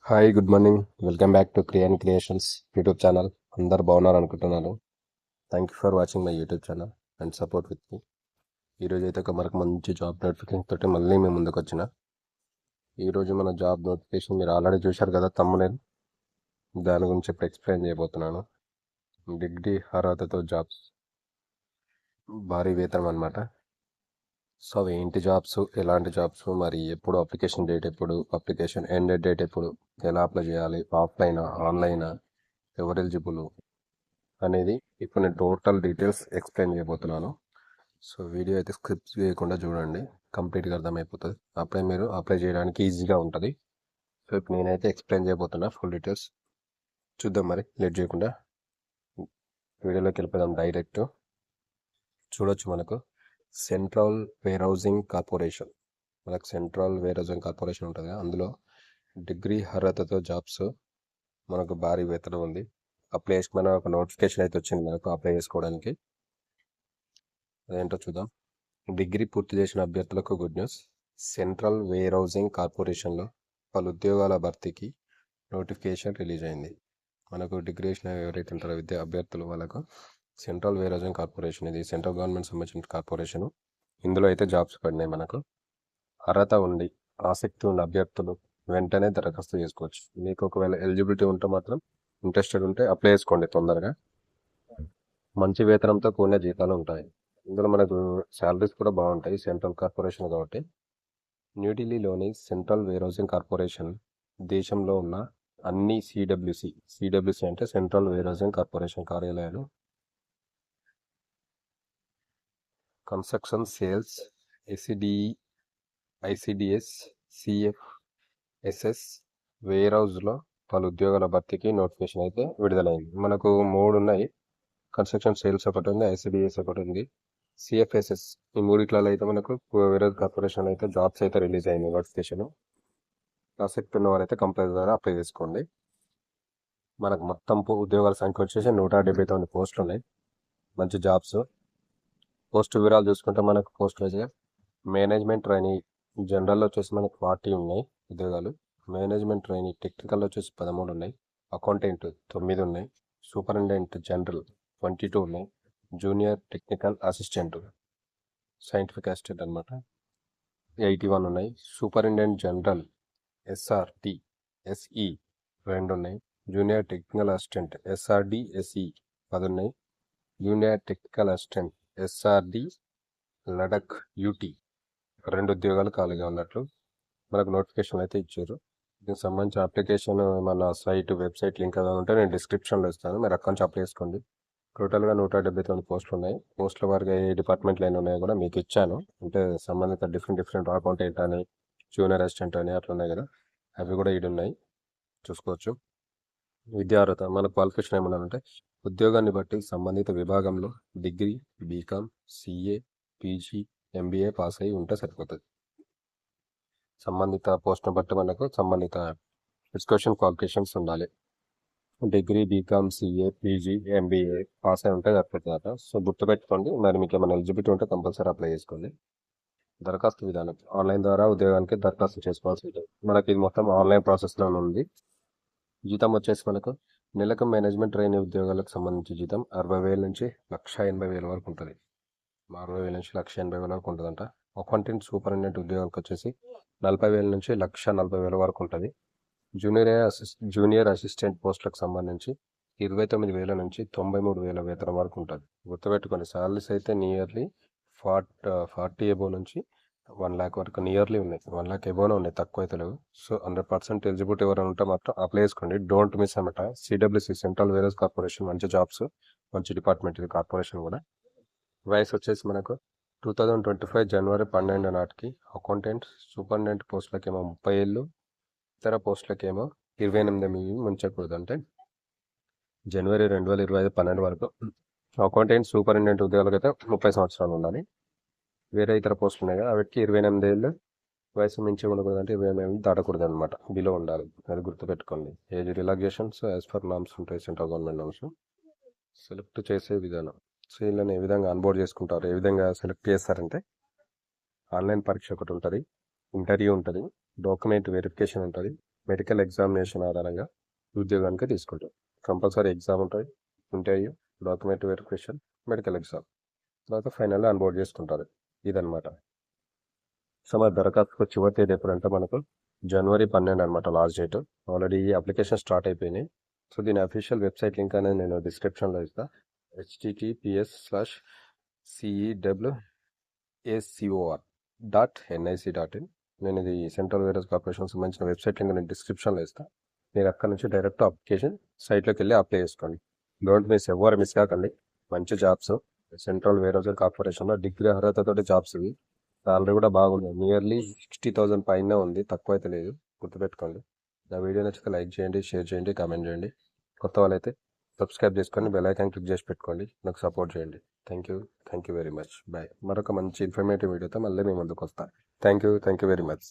Hi good morning. Welcome back to Kriyan creations YouTube channel. అందరు బాగున్నారు అనుకుంటున్నాను. Thank you for watching my YouTube channel and support with me. ఈరోజు అయితే మనకు మంచి జాబ్ నోటిఫికేషన్ తోటి మళ్ళీ మేము ముందుకు వచ్చిన. ఈరోజు మన జాబ్ నోటిఫికేషన్ మీరు ఆల్రెడీ చూశారు కదా తమ్మునేల్. దాని గురించి ఇప్పుడు ఎక్స్ప్లెయిన్ చేయబోతున్నాను. డిగ్రీ అర్హతతో జాబ్స్, భారీ వేతనం అనమాట. సో అవి ఏంటి జాబ్స్, ఎలాంటి జాబ్స్, మరి ఎప్పుడు అప్లికేషన్ డేట్, ఎప్పుడు అప్లికేషన్ ఎండ్ డేట్, ఎప్పుడు ఎలా అప్లై చేయాలి, ఆఫ్లైనా ఆన్లైనా, ఎవరు ఎలిజిబుల్ అనేది ఇప్పుడు నేను టోటల్ డీటెయిల్స్ ఎక్స్ప్లెయిన్ చేయబోతున్నాను. సో వీడియో అయితే స్క్రిప్ట్ చేయకుండా చూడండి, కంప్లీట్గా అర్థమైపోతుంది. అప్పుడే మీరు అప్లై చేయడానికి ఈజీగా ఉంటుంది. సో ఇప్పుడు నేనైతే ఎక్స్ప్లెయిన్ చేయబోతున్నా ఫుల్ డీటెయిల్స్. చూద్దాం మరి లేట్ చేయకుండా వీడియోలోకి వెళ్ళిపోదాం డైరెక్ట్. చూడొచ్చు మనకు సెంట్రల్ వేర్ హౌసింగ్ కార్పొరేషన్, మనకు సెంట్రల్ వేర్ హౌసింగ్ కార్పొరేషన్ ఉంటుంది కదా, అందులో డిగ్రీ అర్హతతో జాబ్స్, మనకు భారీ వేతనం ఉంది. అప్లై చేసుకున్న ఒక నోటిఫికేషన్ అయితే వచ్చింది మనకు అప్లై చేసుకోవడానికి. అదేంటో చూద్దాం. డిగ్రీ పూర్తి చేసిన అభ్యర్థులకు good news. Central warehousing కార్పొరేషన్లో పలు ఉద్యోగాల భర్తీకి నోటిఫికేషన్ రిలీజ్ అయింది. మనకు డిగ్రీ చేసిన ఎవరైతే ఉంటారో అభ్యర్థులు వాళ్ళకు సెంట్రల్ వేర్ హౌసింగ్ కార్పొరేషన్, ఇది సెంట్రల్ గవర్నమెంట్ సంబంధించిన కార్పొరేషన్. ఇందులో అయితే జాబ్స్ పడినాయి. మనకు అర్హత ఉండి ఆసక్తి ఉన్న అభ్యర్థులు వెంటనే దరఖాస్తు చేసుకోవచ్చు. మీకు ఒకవేళ ఎలిజిబిలిటీ ఉంటే మాత్రం, ఇంట్రెస్టెడ్ ఉంటే అప్లై చేసుకోండి తొందరగా. మంచి వేతనంతో కూడిన జీతాలు ఉంటాయి. ఇందులో మనకు శాలరీస్ కూడా బాగుంటాయి, సెంట్రల్ కార్పొరేషన్ కాబట్టి. న్యూఢిల్లీలోని సెంట్రల్ వేర్ హౌసింగ్ కార్పొరేషన్ దేశంలో ఉన్న అన్ని సిడబ్ల్యూసి అంటే సెంట్రల్ వేర్ హౌసింగ్ కార్పొరేషన్ కార్యాలయాలు, కన్స్ట్రక్షన్, సేల్స్, ఐసిడిఎస్, సిఎఫ్ఎస్ఎస్, వేర్ హౌస్లో పలు ఉద్యోగాల భర్తీకి నోటిఫికేషన్ అయితే విడుదలైంది. మనకు 3 ఉన్నాయి. కన్స్ట్రక్షన్, సేల్స్ ఒకటి ఉంది, ఐసిడిఎస్ ఒకటి ఉంది, సిఎఫ్ఎస్ఎస్. ఈ మూడిట్లలో అయితే మనకు వేర్ హౌస్ కార్పొరేషన్ అయితే జాబ్స్ అయితే రిలీజ్ అయింది నోటిఫికేషన్. ఆసక్తి ఉన్న వారైతే కంపల్సరీ అప్లై చేసుకోండి. మనకు మొత్తం ఉద్యోగాల సంఖ్య వచ్చేసి 179 పోస్టులు ఉన్నాయి. మంచి జాబ్స్. పోస్ట్ వివరాలు చూసుకుంటే మనకు పోస్టులు వచ్చి మేనేజ్మెంట్ ట్రైనీ జనరల్లో వచ్చేసి మనకు 40 ఉన్నాయి ఉద్యోగాలు. మేనేజ్మెంట్ ట్రైనీ టెక్నికల్ వచ్చేసి 13 ఉన్నాయి. అకౌంటెంట్ 9 ఉన్నాయి. సూపరింటెండెంట్ జనరల్ 22 ఉన్నాయి. Junior technical assistant, scientific assistant అనమాట, 81 ఉన్నాయి. సూపరింటెండెంట్ జనరల్ ఎస్ఆర్టి ఎస్ఈ 2 ఉన్నాయి. Junior technical assistant SRD SE 10 ఉన్నాయి. Junior technical assistant SRD Ladakh UT 2 ఉద్యోగాలు ఖాళీగా ఉన్నట్లు మనకు నోటిఫికేషన్ అయితే ఇచ్చారు. దీనికి సంబంధించిన అప్లికేషన్ మన వెబ్సైట్ లింక్ ఏదైనా ఉంటే నేను డిస్క్రిప్షన్లో ఇస్తాను, మీరు అక్కడి నుంచి అప్లై చేసుకోండి. టోటల్గా 179 పోస్టులు ఉన్నాయి. పోస్టుల వారికి ఏ డిపార్ట్మెంట్లు ఏమైనా ఉన్నాయో కూడా మీకు ఇచ్చాను. అంటే సంబంధిత డిఫరెంట్ అకౌంటెంట్ అని, జూనియర్ అసిస్టెంట్ అని అట్లా ఉన్నాయి కదా, అవి కూడా ఈడు ఉన్నాయి, చూసుకోవచ్చు. విద్యార్హత, మన క్వాలిఫికేషన్ ఏమన్నా అంటే ఉద్యోగాన్ని బట్టి సంబంధిత విభాగంలో degree, BCom, CA, PG, MBA pass అయి ఉంటే సరిపోతుంది. సంబంధిత పోస్ట్ను బట్టి మనకు సంబంధిత ఎడ్యుకేషన్ క్వాలిఫికేషన్స్ ఉండాలి. Degree, BCom, CA, PG, MBA pass అయి ఉంటే సరిపోతుందట. సో గుర్తుపెట్టుకోండి. మరి మీకు ఏమైనా ఎలిజిబిలిటీ ఉంటే కంపల్సరీ అప్లై చేసుకోండి. దరఖాస్తు విధానం, ఆన్లైన్ ద్వారా ఉద్యోగానికి దరఖాస్తు చేసుకోవాల్సి ఉంటుంది. మనకి ఇది మొత్తం ఆన్లైన్ ప్రాసెస్లో ఉంది. జీతం వచ్చేసి మనకు నెలకు మేనేజ్మెంట్ ట్రైనీ ఉద్యోగాలకు సంబంధించి జీతం 60,000 నుంచి 1,80,000 వరకు ఉంటుంది. 60,000 నుంచి 1,80,000 వరకు ఉంటుందంట. అకౌంటెంట్, సూపరింటెండెంట్ ఉద్యోగాలకు వచ్చేసి 40,000 నుంచి 1,40,000 వరకు ఉంటుంది. జూనియర్ అసిస్టెంట్ పోస్టులకు సంబంధించి 29,000 నుంచి 93,000 వేతనం వరకు ఉంటుంది. గుర్తుపెట్టుకోండి, శాలరీస్ అయితే నియర్లీ 40 ఎబో నుంచి 1 lakh వరకు నియర్లీ ఉన్నాయి. 1 lakh ఎబోనే ఉన్నాయి, తక్కువ అయితే లేవు. సో 100% ఎలిజిబిలిటీ ఎవరైనా ఉంటే మాత్రం అప్లై చేసుకోండి. డోంట్ మిస్ అనమాట. CWC central warehouse corporation మంచి జాబ్స్, మంచి డిపార్ట్మెంట్ ఇది కార్పొరేషన్ కూడా. వయసు వచ్చేసి మనకు 2025 జనవరి 12 నాటికి అకౌంటెంట్, సూపరింటెండెంట్ పోస్టులకేమో 30 ఏళ్ళు, ఇతర పోస్టులకేమో 28 ముంచకూడదు. అంటే జనవరి 2025 12 వరకు అకౌంటెంట్, సూపరింటెండెంట్ ఉద్యోగాలకు అయితే 30 సంవత్సరాలు ఉండాలి. వేరే ఇతర పోస్టులు ఉన్నాయి కదా, వాటికి 28 ఏళ్ళు వయసు మించి ఉండకూడదు. అంటే 28 దాటకూడదు అనమాట, బిలో ఉండాలి. అది గుర్తుపెట్టుకోండి. Age relaxations as per norms ఉంటాయి, సెంట్రల్ గవర్నమెంట్ నామ్స్. సెలెక్ట్ చేసే విధానం, సో వీళ్ళని ఏ విధంగా అన్బోర్డ్ చేసుకుంటారు, ఏ విధంగా సెలెక్ట్ చేస్తారంటే ఆన్లైన్ పరీక్ష ఒకటి ఉంటుంది, ఇంటర్వ్యూ ఉంటుంది, డాక్యుమెంట్ వెరిఫికేషన్ ఉంటుంది, మెడికల్ ఎగ్జామినేషన్ ఆధారంగా ఉద్యోగానికి తీసుకుంటారు. కంపల్సరీ ఎగ్జామ్ ఉంటుంది, interview, document verification, medical exam, తర్వాత ఫైనల్గా అన్బోర్డ్ చేసుకుంటారు. ఇదనమాట. సో మన దరఖాస్తుకు చివరి తేదీ ఎప్పుడంటే మనకు జనవరి 12 అనమాట last date. Already application start అయిపోయినాయి. సో దీని అఫీషియల్ వెబ్సైట్ లింక్ అనేది నేను డిస్క్రిప్షన్లో ఇస్తాను. https://cewar.nic.in. నేను ఇది సెంట్రల్ వేరియస్ కార్పొరేషన్ సంబంధించిన వెబ్సైట్ లింక్ నేను డిస్క్రిప్షన్లో ఇస్తాను. మీరు అక్కడ నుంచి డైరెక్ట్ అప్లికేషన్ సైట్లోకి వెళ్ళి అప్లై చేసుకోండి. డోంట్ మిస్, ఎవరు మిస్ కాకండి. మంచి జాబ్స్ సెంట్రల్ వేరియస్ కార్పొరేషన్లో డిగ్రీ అర్హతతో జాబ్స్ ఇవి. సాలరీ కూడా బాగుంది, నియర్లీ 60,000 పైన ఉంది, తక్కువ అయితే లేదు, గుర్తుపెట్టుకోండి. నా వీడియో నచ్చితే లైక్ చేయండి, షేర్ చేయండి, కామెంట్ చేయండి. కొత్త వాళ్ళైతే సబ్స్క్రైబ్ చేసుకొని బెల్ ఐకాన్ క్లిక్ చేసి పెట్టుకోండి. నాకు సపోర్ట్ చేయండి. Thank you very much. Bye. మరొక మంచి ఇన్ఫర్మేటివ్ వీడియోతో మళ్ళీ మీ ముందుకు వస్తాను. Thank you very much.